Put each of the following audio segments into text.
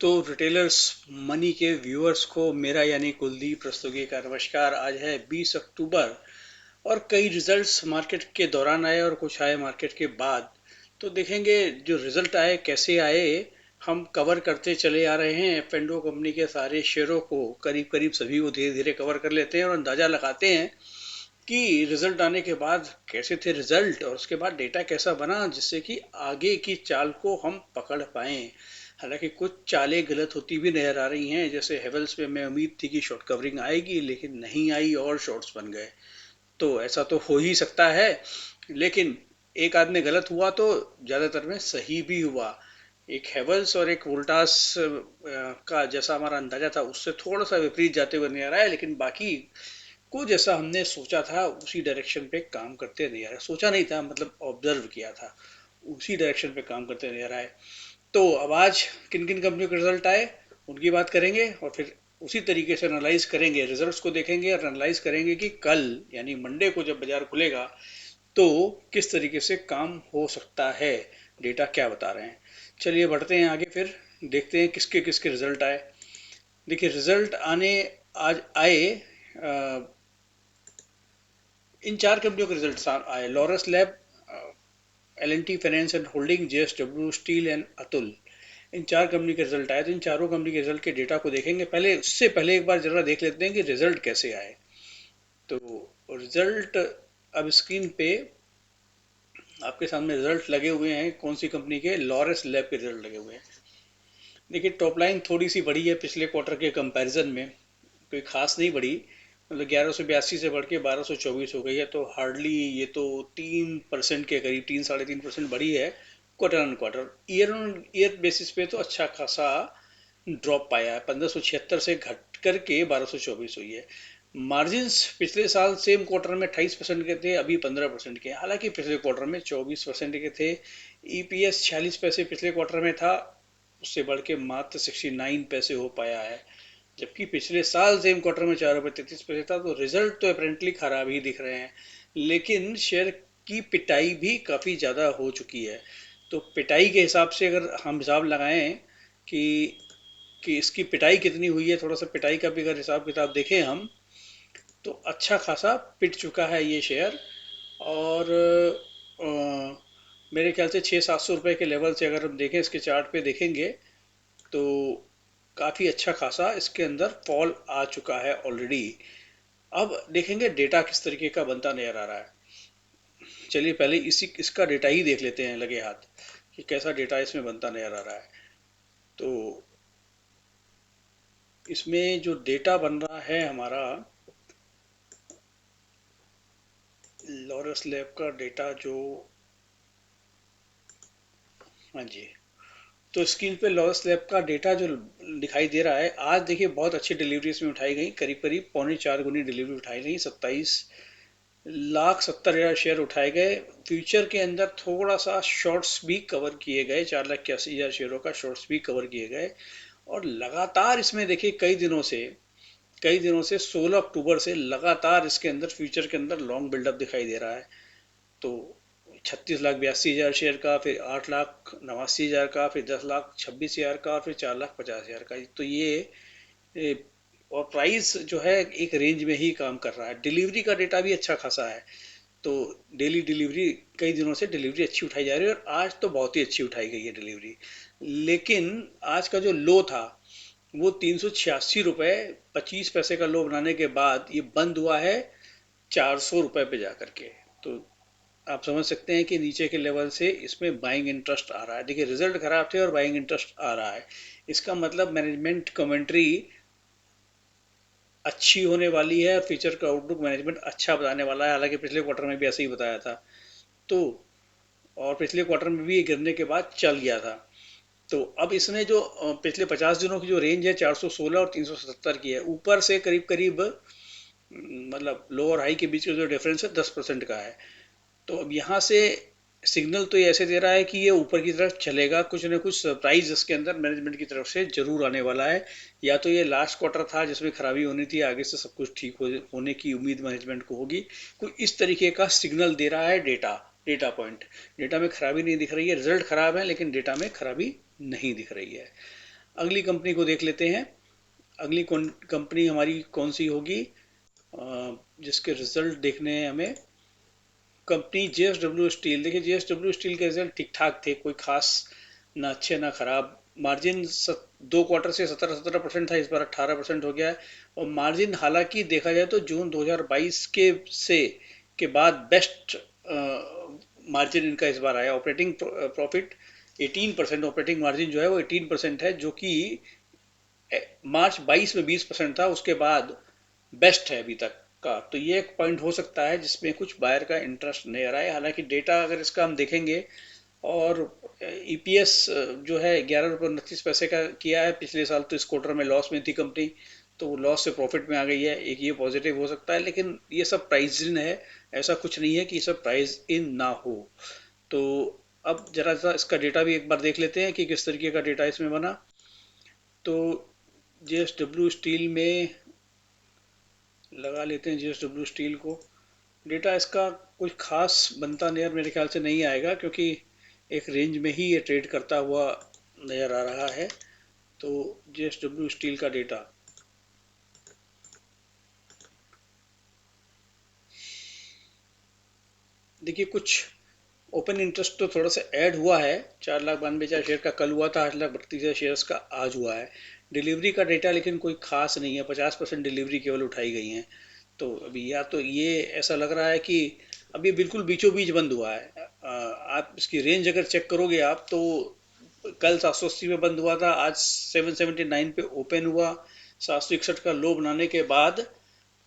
तो retailers money के viewers को मेरा यानी कुलदीप रस्तोगी का नमस्कार। आज है 20 अक्टूबर और कई रिजल्ट्स मार्केट के दौरान आए और कुछ आए मार्केट के बाद। तो देखेंगे जो रिजल्ट आए कैसे आए। हम कवर करते चले आ रहे हैं एफ कंपनी के सारे शेयरों को, करीब करीब सभी को धीरे धीरे कवर कर लेते हैं और अंदाजा लगाते हैं कि रिजल्ट आने के बाद कैसे थे रिजल्ट और उसके बाद डेटा कैसा बना, जिससे कि आगे की चाल को हम पकड़ पाएं। हालांकि कुछ चालें गलत होती भी नजर आ रही हैं, जैसे हेवल्स में मैं उम्मीद थी कि शॉर्ट कवरिंग आएगी लेकिन नहीं आई और शॉर्ट्स बन गए। तो ऐसा तो हो ही सकता है, लेकिन एक आध में गलत हुआ तो ज्यादातर में सही भी हुआ। एक हेवल्स और एक वोल्टास का जैसा हमारा अंदाजा था उससे थोड़ा सा विपरीत जाते हुए नजर आया, लेकिन बाकी को जैसा हमने सोचा था उसी डायरेक्शन पे काम करते नजर आए। सोचा नहीं था, मतलब ऑब्जर्व किया था, उसी डायरेक्शन पे काम करते नजर आए। तो अब आज किन किन कंपनियों के रिजल्ट आए उनकी बात करेंगे और फिर उसी तरीके से एनालाइज करेंगे, रिजल्ट्स को देखेंगे और एनालाइज करेंगे कि कल यानी मंडे को जब बाजार खुलेगा तो किस तरीके से काम हो सकता है, डेटा क्या बता रहे हैं। चलिए बढ़ते हैं आगे, फिर देखते हैं किसके किसके रिजल्ट आए। देखिए रिजल्ट आने आज आए, इन चार कंपनियों के रिजल्ट आए: Laurus lab, L&T finance and holding, JSW steel and Atul. इन चार कंपनी के रिजल्ट आए। तो इन चारों कंपनी के रिजल्ट के डेटा को देखेंगे। पहले उससे पहले एक बार जरा देख लेते हैं कि रिजल्ट कैसे आए। तो रिजल्ट अब स्क्रीन पे आपके सामने रिजल्ट लगे हुए हैं। कौन सी कंपनी के? लॉरस लैब के रिजल्ट लगे हुए हैं। देखिए टॉप लाइन थोड़ी सी बढ़ी है पिछले क्वार्टर के कंपैरिजन में, कोई खास नहीं बढ़ी। मतलब 1182 से बढ़ के 1224 हो गई है, तो हार्डली ये तो 3% के करीब, 3-3.5% बढ़ी है quarter on quarter. Year on year basis पे तो अच्छा खासा ड्रॉप पाया है, 1576 से घट करके 1224 हुई है। मार्जिन्स पिछले साल सेम क्वार्टर में 28% के थे, अभी 15% के। हालांकि पिछले क्वार्टर में 24% के थे। ईपीएस 46 पैसे पिछले क्वार्टर में था, उससे बढ़ के मात्र 69 पैसे हो पाया है, जबकि पिछले साल सेम क्वार्टर में 4 रुपये 33 पैसे था। तो रिजल्ट तो अपेरेंटली खराब ही दिख रहे हैं, लेकिन शेयर की पिटाई भी काफ़ी ज़्यादा हो चुकी है। तो पिटाई के हिसाब से अगर हम हिसाब लगाएं कि इसकी पिटाई कितनी हुई है, थोड़ा सा पिटाई का भी अगर हिसाब किताब देखें हम, तो अच्छा खासा पिट चुका है ये शेयर। और मेरे ख्याल से 600-700 रुपए के लेवल से अगर हम देखें, इसके चार्ट पे देखेंगे तो काफ़ी अच्छा खासा इसके अंदर फॉल आ चुका है ऑलरेडी। अब देखेंगे डेटा किस तरीके का बनता नजर आ रहा है। चलिए पहले इसका डेटा ही देख लेते हैं लगे हाथ कि कैसा डेटा इसमें बनता नजर आ रहा है। तो इसमें जो डेटा बन रहा है हमारा लॉरस लैब का डेटा जो, हाँ जी, तो स्क्रीन पे लॉरस लैब का डेटा जो दिखाई दे रहा है, आज देखिए बहुत अच्छी डिलीवरी इसमें उठाई गई, करीब करीब 3.25 गुनी डिलीवरी उठाई गई। 27,70,000 शेयर उठाए गए। फ्यूचर के अंदर थोड़ा सा शॉर्ट्स भी कवर किए गए, 4,81,000 शेयरों का शॉर्ट्स भी कवर किए गए। और लगातार इसमें देखिए कई दिनों से 16 अक्टूबर से लगातार इसके अंदर फ्यूचर के अंदर लॉन्ग बिल्डअप दिखाई दे रहा है। तो 36,82,000 शेयर का, फिर 8,89,000 का, फिर 10,26,000 का, और फिर 4,50,000 का। तो ये और प्राइस जो है एक रेंज में ही काम कर रहा है। डिलीवरी का डेटा भी अच्छा खासा है। तो डेली डिलीवरी, कई दिनों से डिलीवरी अच्छी उठाई जा रही है और आज तो बहुत ही अच्छी उठाई गई है डिलीवरी। लेकिन आज का जो लो था वो 386 रुपये 25 पैसे का लो बनाने के बाद ये बंद हुआ है 400 रुपये पे जा करके। तो आप समझ सकते हैं कि नीचे के लेवल से इसमें बाइंग इंटरेस्ट आ रहा है। देखिए रिजल्ट खराब थे और बाइंग इंटरेस्ट आ रहा है, इसका मतलब मैनेजमेंट कमेंट्री अच्छी होने वाली है। फ्यूचर का आउटलुक मैनेजमेंट अच्छा बताने वाला है, हालांकि पिछले क्वार्टर में भी ऐसे ही बताया था। तो और पिछले क्वार्टर में भी ये गिरने के बाद चल गया था। तो अब इसने जो पिछले 50 दिनों की जो रेंज है 416 और 377 की है, ऊपर से करीब करीब मतलब लो और हाई के बीच का जो डिफरेंस है 10% का है। तो अब यहाँ से सिग्नल तो ये ऐसे दे रहा है कि ये ऊपर की तरफ चलेगा, कुछ ना कुछ सरप्राइज इसके अंदर मैनेजमेंट की तरफ से जरूर आने वाला है। या तो ये लास्ट क्वार्टर था जिसमें खराबी होनी थी, आगे से सब कुछ ठीक होने की उम्मीद मैनेजमेंट को होगी। कोई इस तरीके का सिग्नल दे रहा है डेटा। डेटा पॉइंट, डेटा में खराबी नहीं दिख रही है, रिजल्ट खराब है लेकिन डेटा में खराबी नहीं दिख रही है। अगली कंपनी को देख लेते हैं। अगली कंपनी हमारी कौन सी होगी, जिसके रिजल्ट देखने हैं हमें। Company JSW steel. देखिए जेएसडब्ल्यू स्टील के रिजल्ट ठीक ठाक थे, कोई खास ना अच्छे ना खराब। मार्जिन 2 क्वार्टर से 17% था, इस बार 18% हो गया है। और मार्जिन हालांकि देखा जाए तो जून 2022 के बाद बेस्ट मार्जिन इनका इस बार आया। ऑपरेटिंग प्रॉफिट 18%, ऑपरेटिंग मार्जिन जो है वो 18% है, जो कि मार्च 22 में 20% था, उसके बाद बेस्ट है अभी तक का। तो ये एक पॉइंट हो सकता है जिसमें कुछ बायर का इंटरेस्ट नहीं आ रहा है। हालांकि डेटा अगर इसका हम देखेंगे, और ईपीएस जो है 11 रुपये 29 पैसे का किया है पिछले साल, तो इस क्वार्टर में लॉस में थी कंपनी, तो लॉस से प्रॉफिट में आ गई है, एक ये पॉजिटिव हो सकता है। लेकिन ये सब प्राइस इन है, ऐसा कुछ नहीं है कि सब प्राइस इन ना हो। तो अब जरा सा इसका डेटा भी एक बार देख लेते हैं कि किस तरीके का डेटा इसमें बना। तो जेएसडब्ल्यू स्टील में लगा लेते हैं, जेएसडब्ल्यू स्टील को। डेटा इसका कुछ खास बनता नहीं, मेरे ख्याल से नहीं आएगा, क्योंकि एक रेंज में ही ये ट्रेड करता हुआ नजर आ रहा है। तो जेएसडब्ल्यू स्टील का डेटा देखिए, कुछ ओपन इंटरेस्ट तो थोड़ा सा ऐड हुआ है। 4,92,000 शेयर का कल हुआ था, 8,32,000 शेयर्स का आज हुआ है। डिलीवरी का डेटा लेकिन कोई खास नहीं है, 50% डिलीवरी केवल उठाई गई है। तो अभी या तो ये ऐसा लग रहा है कि अभी बिल्कुल बीचों बीच बंद हुआ है। आप इसकी रेंज अगर चेक करोगे आप, तो कल 780 में बंद हुआ था, आज 779 पे ओपन हुआ। 761 का लो बनाने के बाद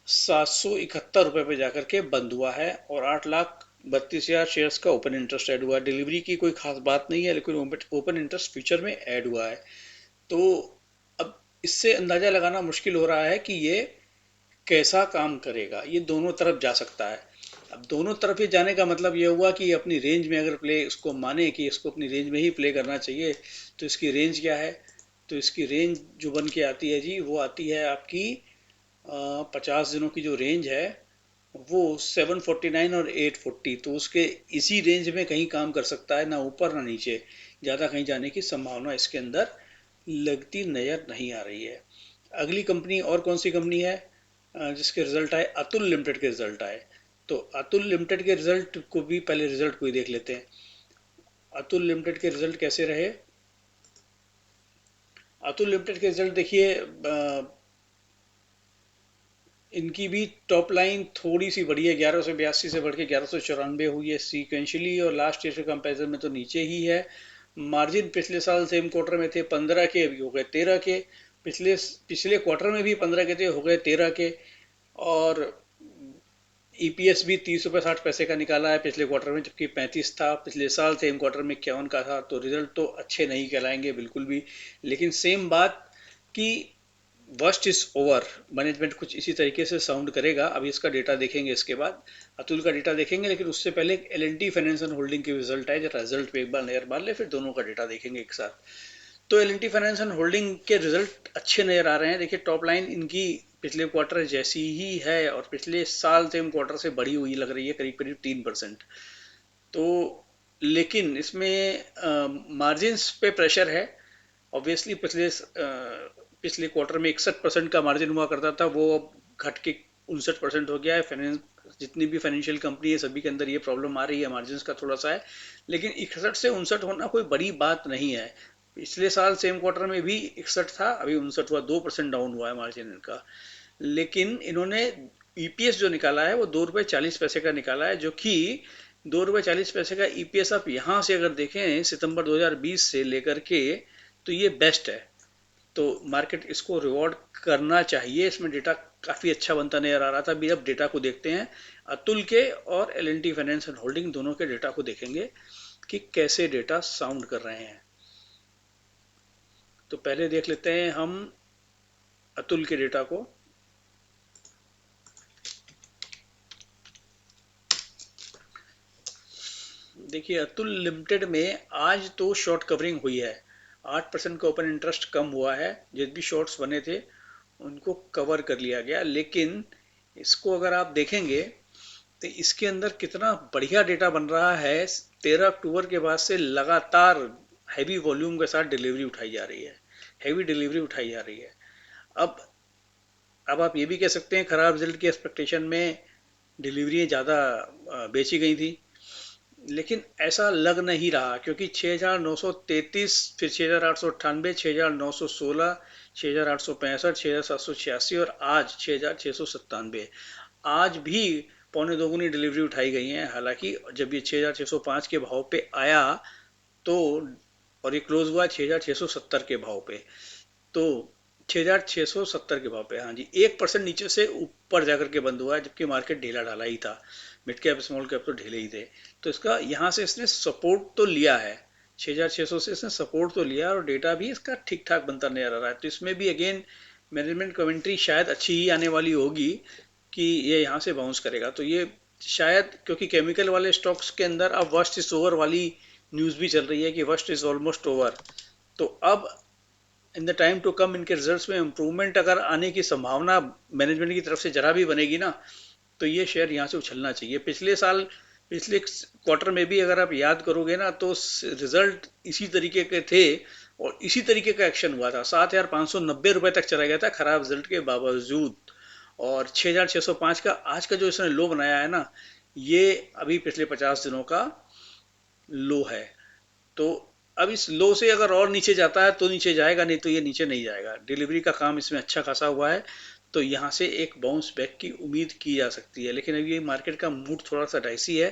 771 रुपये पे जाकर के बंद हुआ है, और 8,32,000 शेयर्स का ओपन इंटरेस्ट ऐड हुआ है। डिलीवरी की कोई खास बात नहीं है, लेकिन ओपन इंटरेस्ट फ्यूचर में ऐड हुआ है। तो अब इससे अंदाजा लगाना मुश्किल हो रहा है कि ये कैसा काम करेगा। ये दोनों तरफ जा सकता है। अब दोनों तरफ ये जाने का मतलब ये हुआ कि अपनी रेंज में अगर प्ले इसको माने कि इसको अपनी रेंज में ही प्ले करना चाहिए, तो इसकी रेंज क्या है। तो इसकी रेंज जो बन के आती है जी, वो आती है आपकी 50 दिनों की जो रेंज है वो 749 और 840। तो उसके इसी रेंज में कहीं काम कर सकता है, ना ऊपर ना नीचे। ज़्यादा कहीं जाने की संभावना इसके अंदर लगती नजर नहीं आ रही है। अगली कंपनी और कौन सी कंपनी है, जिसके रिजल्ट आए, अतुल लिमिटेड के रिजल्ट आए। तो अतुल लिमिटेड के रिजल्ट को भी पहले रिजल्ट को ही देख लेते हैं। अतुल लिमिटेड के रिजल्ट कैसे रहे। अतुल लिमिटेड के रिजल्ट देखिए, इनकी भी टॉप लाइन थोड़ी सी बढ़ी है, 1182 से बढ़ के 1194 हुई है सीक्वेंशली, और लास्ट ईयर के कंपैरिजन में तो नीचे ही है। मार्जिन पिछले साल सेम क्वार्टर में थे 15 के, अभी हो गए 13 के। पिछले पिछले क्वार्टर में भी 15 के थे, हो गए 13 के। और ईपीएस भी 30 रुपये 60 पैसे का निकाला है पिछले क्वार्टर में, जबकि 35 था। पिछले साल सेम क्वार्टर में 51 का था। तो रिजल्ट तो अच्छे नहीं कहलाएंगे बिल्कुल भी। लेकिन सेम बात कि वर्स्ट इज ओवर, मैनेजमेंट कुछ इसी तरीके से साउंड करेगा। अभी इसका डेटा देखेंगे, इसके बाद अतुल का डेटा देखेंगे, लेकिन उससे पहले L N T finance and holding के रिजल्ट है। जरा रिजल्ट पे एक बार नजर मार ले, फिर दोनों का डेटा देखेंगे एक साथ। तो L N T finance and holding के रिजल्ट अच्छे नजर आ रहे हैं। देखिए टॉप लाइन इनकी पिछले क्वार्टर जैसी ही है, और पिछले साल सेम क्वार्टर से बढ़ी हुई लग रही है, करीब करीब 3%। तो लेकिन इसमें मार्जिन्स पे प्रेशर है। ऑब्वियसली पिछले क्वार्टर में 61% का मार्जिन हुआ करता था, वो अब घट के 59% हो गया है। फाइनेंस जितनी भी फाइनेंशियल कंपनी है, सभी के अंदर ये प्रॉब्लम आ रही है, मार्जिन का थोड़ा सा है। लेकिन 61 से 59 होना कोई बड़ी बात नहीं है। पिछले साल सेम क्वार्टर में भी 61 था, अभी 59 हुआ, 2% डाउन हुआ है मार्जिन इनका। लेकिन इन्होंने ईपीएस जो निकाला है वो 2 रुपये 40 पैसे का निकाला है, जो कि 2 रुपये 40 पैसे का ईपीएस आप यहाँ से अगर देखें सितंबर 2020 से लेकर के, तो ये बेस्ट है। तो मार्केट इसको रिवॉर्ड करना चाहिए। इसमें डेटा काफ़ी अच्छा बनता नजर आ रहा था। अभी अब डेटा को देखते हैं, अतुल के और L N T finance and holding दोनों के डेटा को देखेंगे कि कैसे डेटा साउंड कर रहे हैं। तो पहले देख लेते हैं हम अतुल के डेटा को। देखिए अतुल लिमिटेड में आज तो शॉर्ट कवरिंग हुई है। 8% का ओपन इंटरेस्ट कम हुआ है, जितने भी शॉर्ट्स बने थे उनको कवर कर लिया गया। लेकिन इसको अगर आप देखेंगे, तो इसके अंदर कितना बढ़िया डेटा बन रहा है। 13 अक्टूबर के बाद से लगातार हैवी वॉल्यूम के साथ डिलीवरी उठाई जा रही है। हैवी डिलीवरी उठाई जा रही है। अब अब आप ये भी कह सकते हैं खराब रिजल्ट की एक्सपेक्टेशन में डिलीवरियाँ ज़्यादा बेची गई थी, लेकिन ऐसा लग नहीं रहा, क्योंकि 6,933, फिर 6,898, 6,916, 6,865, 6,786 और आज 6,697। आज भी पौने दोगुनी डिलीवरी उठाई गई हैं। हालांकि जब ये 6,605 के भाव पे आया तो, और ये क्लोज हुआ 6,670 के भाव पे, तो 6,670 के भाव पे, हाँ जी, 1% नीचे से ऊपर जाकर के बंद हुआ है, जबकि मार्केट ढीला ढाला ही था। मिड कैप स्मॉल कैप तो ढीले ही थे। तो इसका यहाँ से इसने सपोर्ट तो लिया है, 6,600 से इसने सपोर्ट तो लिया, और डेटा भी इसका ठीक ठाक बनता नजर आ रहा है। तो इसमें भी अगेन मैनेजमेंट कमेंट्री शायद अच्छी ही आने वाली होगी कि ये यहाँ से बाउंस करेगा। तो ये शायद, क्योंकि केमिकल वाले स्टॉक्स के अंदर अब वर्स्ट इज ओवर वाली न्यूज़ भी चल रही है कि वर्स्ट इज ऑलमोस्ट ओवर। तो अब in the time to come इनके रिजल्ट्स में इम्प्रूवमेंट अगर आने की संभावना मैनेजमेंट की तरफ से जरा भी बनेगी ना, तो ये शेयर यहाँ से उछलना चाहिए। पिछले साल, पिछले क्वार्टर में भी अगर आप याद करोगे ना, तो रिजल्ट इसी तरीके के थे और इसी तरीके का एक्शन हुआ था। 7,590 रुपए तक चला गया था खराब रिजल्ट के बावजूद, और 6,605 का आज का जो इसने लो बनाया है ना, ये अभी पिछले 50 दिनों का लो है। तो अब इस लो से अगर और नीचे जाता है तो नीचे जाएगा, नहीं तो ये नीचे नहीं जाएगा। डिलीवरी का काम इसमें अच्छा खासा हुआ है, तो यहाँ से एक बाउंस बैक की उम्मीद की जा सकती है। लेकिन अभी ये मार्केट का मूड थोड़ा सा डाइसी है,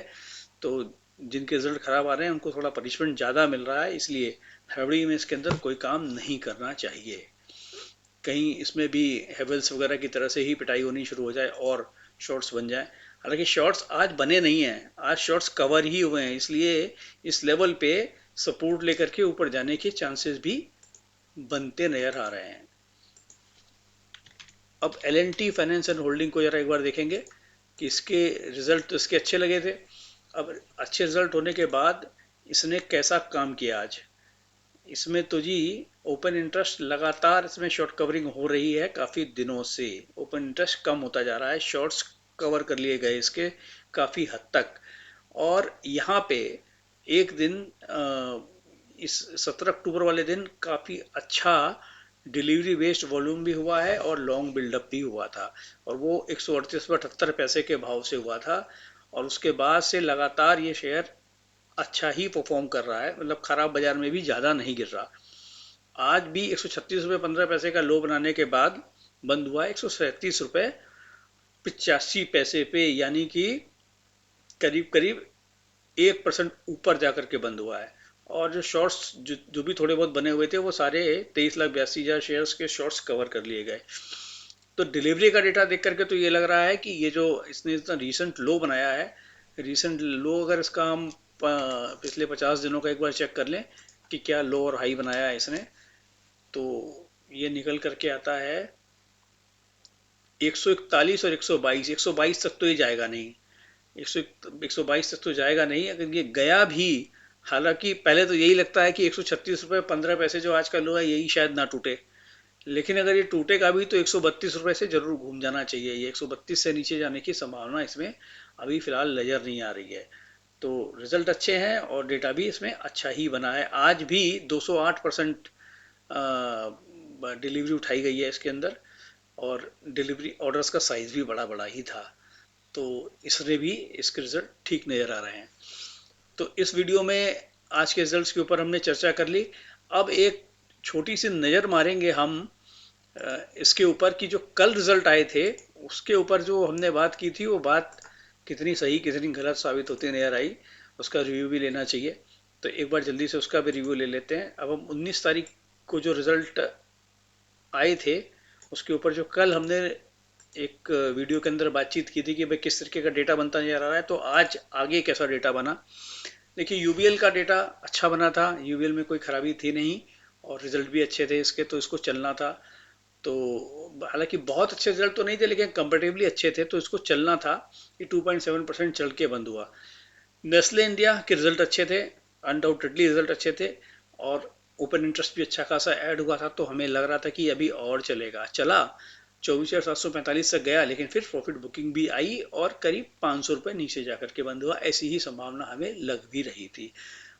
तो जिनके रिजल्ट खराब आ रहे हैं उनको थोड़ा पनिशमेंट ज़्यादा मिल रहा है, इसलिए फरवरी में इसके अंदर कोई काम नहीं करना चाहिए। कहीं इसमें भी हेवल्स वगैरह की तरह से ही पिटाई होनी शुरू हो जाए और शॉर्ट्स बन जाए। हालांकि शॉर्ट्स आज बने नहीं हैं, आज शॉर्ट्स कवर ही हुए हैं, इसलिए इस लेवल पे सपोर्ट लेकर के ऊपर जाने के चांसेस भी बनते नजर आ रहे हैं। अब L&T फाइनेंस एंड होल्डिंग को जरा एक बार देखेंगे कि इसके रिजल्ट तो इसके अच्छे लगे थे। अब अच्छे रिजल्ट होने के बाद इसने कैसा काम किया आज। इसमें तो जी ओपन इंटरेस्ट लगातार, इसमें शॉर्ट कवरिंग हो रही है काफ़ी दिनों से। ओपन इंटरेस्ट कम होता जा रहा है, शॉर्ट्स कवर कर लिए गए इसके काफ़ी हद तक। और यहाँ पे एक दिन इस 17 अक्टूबर वाले दिन काफ़ी अच्छा डिलीवरी बेस्ड वॉल्यूम भी हुआ है और लॉन्ग बिल्डअप भी हुआ था, और वो 138.78 के भाव से हुआ था। और उसके बाद से लगातार ये शेयर अच्छा ही परफॉर्म कर रहा है, मतलब खराब बाजार में भी ज़्यादा नहीं गिर रहा। आज भी 136 रुपये 15 पैसे का लो बनाने के बाद बंद हुआ 137 रुपये 85 पैसे पे, यानी कि करीब करीब 1% ऊपर जाकर के बंद हुआ है। और जो शॉर्ट्स जो भी थोड़े बहुत बने हुए थे, वो सारे 23,82,000 शेयर्स के शॉर्ट्स कवर कर लिए गए। तो डिलीवरी का डेटा देख करके तो ये लग रहा है कि ये जो इसने इतना रीसेंट लो बनाया है, रीसेंट लो अगर इसका हम पिछले 50 दिनों का एक बार चेक कर लें कि क्या लो और हाई बनाया है इसने, तो ये निकल करके आता है 141 और 122। 122 तक तो ये जाएगा नहीं, 122 तक तो जाएगा नहीं अगर ये गया भी। हालांकि पहले तो यही लगता है कि 136 रुपये 15 पैसे जो आज का लो है, यही शायद ना टूटे। लेकिन अगर ये टूटेगा भी तो 132 रुपये से जरूर घूम जाना चाहिए। ये 132 से नीचे जाने की संभावना इसमें अभी फिलहाल नजर नहीं आ रही है। तो रिजल्ट अच्छे हैं और डेटा भी इसमें अच्छा ही बना है। आज भी 208% डिलीवरी उठाई गई है इसके अंदर, और डिलीवरी ऑर्डर्स का साइज भी बड़ा बड़ा ही था। तो इसने भी, इसके रिजल्ट ठीक नज़र आ रहे हैं। तो इस वीडियो में आज के रिजल्ट्स के ऊपर हमने चर्चा कर ली। अब एक छोटी सी नज़र मारेंगे हम इसके ऊपर कि जो कल रिजल्ट आए थे उसके ऊपर जो हमने बात की थी, वो बात कितनी सही कितनी गलत साबित होती नजर आई, उसका रिव्यू भी लेना चाहिए। तो एक बार जल्दी से उसका भी रिव्यू ले लेते हैं। अब हम 19 तारीख को जो रिजल्ट आए थे उसके ऊपर जो कल हमने एक वीडियो के अंदर बातचीत की थी कि भाई किस तरीके का डेटा बनता नजर आ रहा है, तो आज आगे कैसा डेटा बना। देखिए यूबीएल का डेटा अच्छा बना था, यूबीएल में कोई खराबी थी नहीं और रिजल्ट भी अच्छे थे इसके, तो इसको चलना था। तो हालांकि बहुत अच्छे रिजल्ट तो नहीं थे लेकिन कंपेरेटिवली अच्छे थे, तो इसको चलना था। ये 2.7% चल के बंद हुआ। नेस्ले इंडिया के रिजल्ट अच्छे थे, अनडाउटेडली रिजल्ट अच्छे थे, और ओपन इंटरेस्ट भी अच्छा खासा ऐड हुआ था, तो हमें लग रहा था कि अभी और चलेगा। चला 24,745 तक गया, लेकिन फिर प्रॉफिट बुकिंग भी आई और करीब 500 रुपये नीचे जाकर के बंद हुआ। ऐसी ही संभावना हमें लग भी रही थी।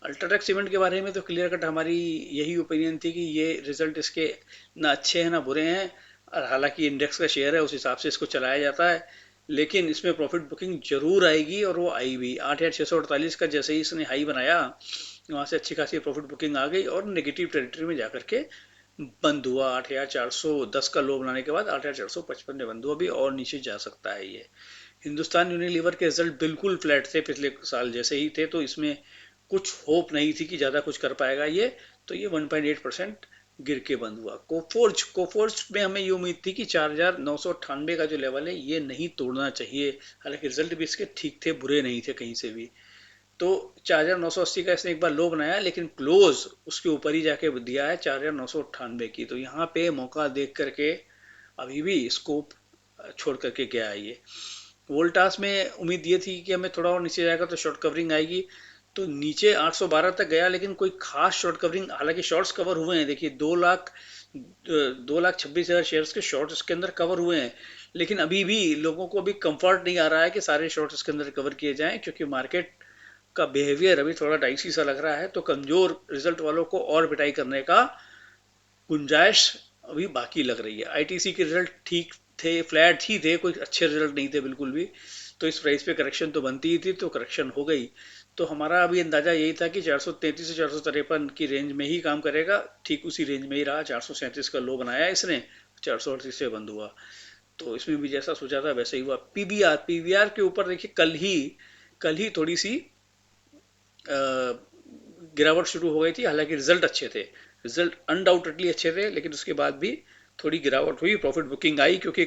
अल्ट्राटेक सीमेंट के बारे में तो क्लियर कट हमारी यही ओपिनियन थी कि ये रिजल्ट इसके ना अच्छे हैं ना बुरे हैं, और हालांकि इंडेक्स का शेयर है उस हिसाब से इसको चलाया जाता है, लेकिन इसमें प्रॉफिट बुकिंग जरूर आएगी और वो आई भी। 8,648 का जैसे ही इसने हाई बनाया, वहां से अच्छी खासी प्रॉफिट बुकिंग आ गई और नेगेटिव टेरिटरी में जाकर के बंद हुआ। 8,410 का लो बनाने के बाद 8,455 में बंद हुआ, भी और नीचे जा सकता है ये। हिंदुस्तान यूनिलीवर के रिजल्ट बिल्कुल फ्लैट थे, पिछले साल जैसे ही थे, तो इसमें कुछ होप नहीं थी कि ज़्यादा कुछ कर पाएगा ये, तो ये 1.8% गिर के बंद हुआ। कोफोर्ज कोफोर्ज में हमें ये उम्मीद थी कि 4,998 का जो लेवल है ये नहीं तोड़ना चाहिए, हालांकि रिजल्ट भी इसके ठीक थे, बुरे नहीं थे कहीं से भी। तो 4,980 का इसने एक बार लो बनाया, लेकिन क्लोज उसके ऊपर ही जाके दिया है 4,998 की, तो यहाँ पे मौका देख करके अभी भी स्कोप छोड़ करके गया है ये। वोल्टास में उम्मीद ये थी कि हमें थोड़ा और नीचे जाएगा तो शॉर्ट कवरिंग आएगी, तो नीचे 812 तक गया, लेकिन कोई खास शॉर्ट कवरिंग, हालांकि शॉर्ट्स कवर हुए हैं, देखिए 2,26,000 शेयर्स के शॉर्ट इसके अंदर कवर हुए हैं, लेकिन अभी भी लोगों को अभी कंफर्ट नहीं आ रहा है कि सारे शॉर्ट्स इसके अंदर कवर किए जाएं, क्योंकि मार्केट का बिहेवियर अभी थोड़ा डाइसी सा लग रहा है, तो कमजोर रिजल्ट वालों को और पिटाई करने का गुंजाइश अभी बाकी लग रही है। आईटीसी के रिजल्ट ठीक थे, फ्लैट ही थे, कोई अच्छे रिजल्ट नहीं थे बिल्कुल भी, तो इस प्राइस पे करेक्शन तो बनती ही थी, तो करेक्शन हो गई। तो हमारा अभी अंदाजा यही था कि 433 से 453 की रेंज में ही काम करेगा, ठीक उसी रेंज में ही रहा। 437 का लो बनाया इसने, 438 से बंद हुआ, तो इसमें भी जैसा सोचा था वैसे ही हुआ। पीवीआर पीवीआर के ऊपर देखिए, कल ही थोड़ी सी गिरावट शुरू हो गई थी, हालांकि रिजल्ट अच्छे थे, रिजल्ट अनडाउटेडली अच्छे थे, लेकिन उसके बाद भी थोड़ी गिरावट हुई, प्रॉफिट बुकिंग आई, क्योंकि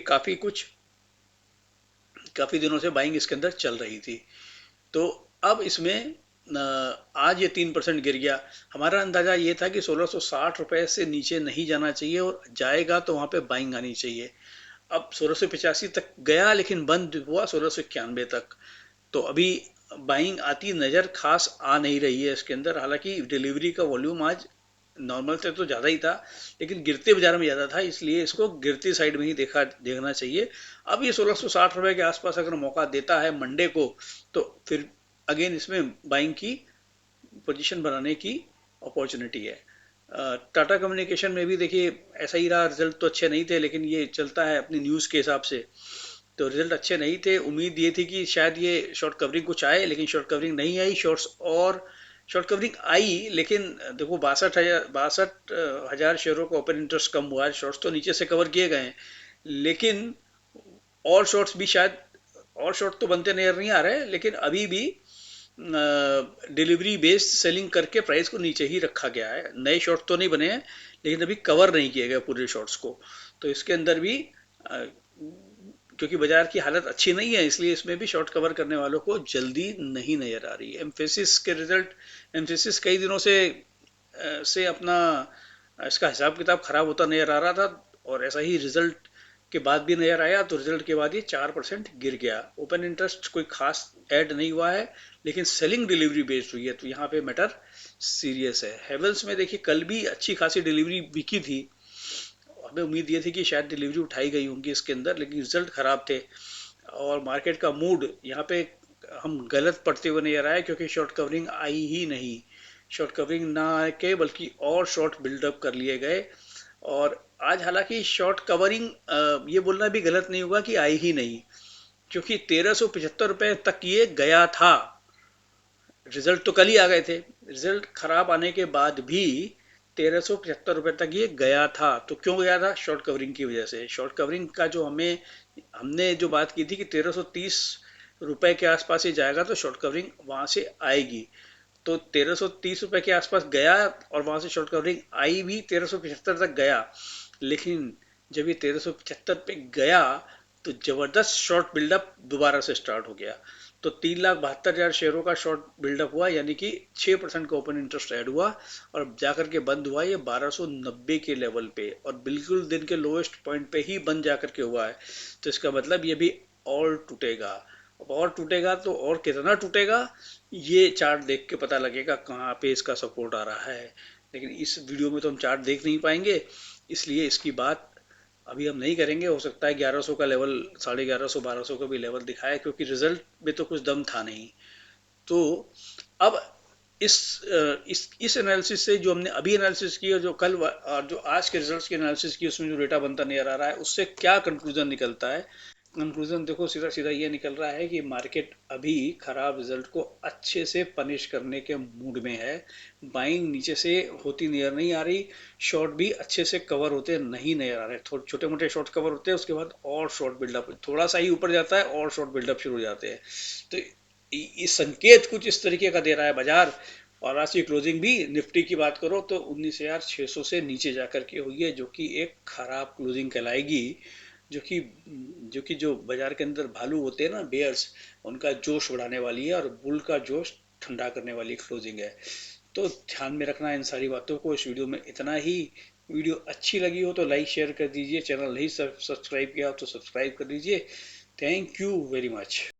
काफी दिनों से बाइंग इसके अंदर चल रही थी। तो अब इसमें आज ये 3% गिर गया। हमारा अंदाजा ये था कि 1660 रुपए से नीचे नहीं जाना चाहिए, और जाएगा तो वहां पे बाइंग आनी चाहिए। अब 1685 तक गया, लेकिन बंद हुआ 1691 तक, तो अभी बाइंग आती नजर खास आ नहीं रही है इसके अंदर। हालांकि डिलीवरी का वॉल्यूम आज नॉर्मल से तो ज़्यादा ही था, लेकिन गिरते बाजार में ज़्यादा था, इसलिए इसको गिरती साइड में ही देखना चाहिए। अब ये 1660 रुपए के आसपास अगर मौका देता है मंडे को, तो फिर अगेन इसमें बाइंग की पोजीशन बनाने की अपॉर्चुनिटी है। टाटा कम्युनिकेशन में भी देखिए ऐसा ही रहा, रिजल्ट तो अच्छे नहीं थे, लेकिन ये चलता है अपनी न्यूज़ के हिसाब से, तो रिजल्ट अच्छे नहीं थे। उम्मीद ये थी कि शायद ये शॉर्ट कवरिंग कुछ आए, लेकिन शॉर्ट कवरिंग नहीं आई। शॉर्ट कवरिंग आई, लेकिन देखो 62,000 शेयरों का ओपन इंटरेस्ट कम हुआ है, शॉर्ट्स तो नीचे से कवर किए गए हैं, लेकिन और शॉर्ट्स भी शायद, और शॉर्ट तो बनते नजर नहीं आ रहे, लेकिन अभी भी डिलीवरी बेस्ड सेलिंग करके प्राइस को नीचे ही रखा गया है। नए शॉर्ट तो नहीं बने हैं, लेकिन अभी कवर नहीं किए गए पूरे शॉर्ट्स को, तो इसके अंदर भी क्योंकि बाजार की हालत अच्छी नहीं है, इसलिए इसमें भी शॉर्ट कवर करने वालों को जल्दी नहीं नजर आ रही है। एम्फेसिस के रिजल्ट, एम्फेसिस कई दिनों से अपना इसका हिसाब किताब खराब होता नजर आ रहा था, और ऐसा ही रिजल्ट के बाद भी नजर आया, तो रिजल्ट के बाद ये 4% गिर गया। ओपन इंटरेस्ट कोई खास ऐड नहीं हुआ है, लेकिन सेलिंग डिलीवरी बेस्ड हुई है, तो यहाँ पे मैटर सीरियस है। हेवल्स में देखिए कल भी अच्छी खासी डिलीवरी बिकी थी, हमें उम्मीद ये थी कि शायद डिलीवरी उठाई गई होंगी इसके अंदर, लेकिन रिजल्ट खराब थे, और मार्केट का मूड यहाँ पे हम गलत पड़ते हुए नजर आए, क्योंकि शॉर्ट कवरिंग आई ही नहीं। शॉर्ट कवरिंग ना आके बल्कि और शॉर्ट बिल्डअप कर लिए गए, और आज हालांकि शॉर्ट कवरिंग, ये बोलना भी गलत नहीं होगा कि आई ही नहीं, क्योंकि 1375 रुपए तक ये गया था। रिजल्ट तो कल ही आ गए थे, रिजल्ट खराब आने के बाद भी 1375 रुपए तक ये गया था। तो क्यों गया था? शॉर्ट कवरिंग की वजह से। शॉर्ट कवरिंग का जो हमने जो बात की थी कि 1330 रुपए के आसपास ही जाएगा, तो शॉर्ट कवरिंग वहां से आएगी, तो 1330 रुपए के आसपास गया, और वहां से शॉर्ट कवरिंग आई भी, 1375 तक गया, लेकिन जब ये 1375 पे गया, तो जबरदस्त शॉर्ट बिल्डअप दोबारा से स्टार्ट हो गया, तो 3,72,000 शेयरों का शॉर्ट बिल्डअप हुआ, यानी कि 6% का ओपन इंटरेस्ट ऐड हुआ, और जाकर के बंद हुआ ये 1290 के लेवल पे, और बिल्कुल दिन के लोएस्ट पॉइंट पे ही बंद जाकर के हुआ है। तो इसका मतलब ये भी और टूटेगा, और टूटेगा तो और कितना टूटेगा, ये चार्ट देख के पता लगेगा कहाँ पे इसका सपोर्ट आ रहा है। लेकिन इस वीडियो में तो हम चार्ट देख नहीं पाएंगे, इसलिए इसकी बात अभी हम नहीं करेंगे। हो सकता है 1100 का लेवल, 1150 1200 का भी लेवल दिखाए, क्योंकि रिजल्ट में तो कुछ दम था नहीं। तो अब इस एनालिसिस से, जो हमने अभी एनालिसिस की और जो कल और जो आज के रिजल्ट्स की एनालिसिस की, उसमें जो डेटा बनता नजर आ रहा है, उससे क्या कंक्लूजन निकलता है? कंक्लूजन देखो, सीधा सीधा ये निकल रहा है कि मार्केट अभी खराब रिजल्ट को अच्छे से पनिश करने के मूड में है। बाइंग नीचे से होती नजर नहीं आ रही, शॉर्ट भी अच्छे से कवर होते नहीं नजर आ रहे। थोड़े छोटे मोटे शॉर्ट कवर होते हैं, उसके बाद और शॉर्ट बिल्डअप, थोड़ा सा ही ऊपर जाता है और शॉर्ट बिल्डअप शुरू हो जाते हैं। तो इस संकेत कुछ इस तरीके का दे रहा है बाजार। और आज की क्लोजिंग भी निफ्टी की बात करो तो 19,600 से नीचे जाकर के हुई है, जो कि एक खराब क्लोजिंग कहलाएगी। जो कि जो बाजार के अंदर भालू होते हैं ना, बेयर्स, उनका जोश बढ़ाने वाली है और बुल का जोश ठंडा करने वाली क्लोजिंग है। तो ध्यान में रखना इन सारी बातों को। इस वीडियो में इतना ही। वीडियो अच्छी लगी हो तो लाइक शेयर कर दीजिए, चैनल नहीं सब्सक्राइब किया हो तो सब्सक्राइब कर दीजिए। Thank you very much.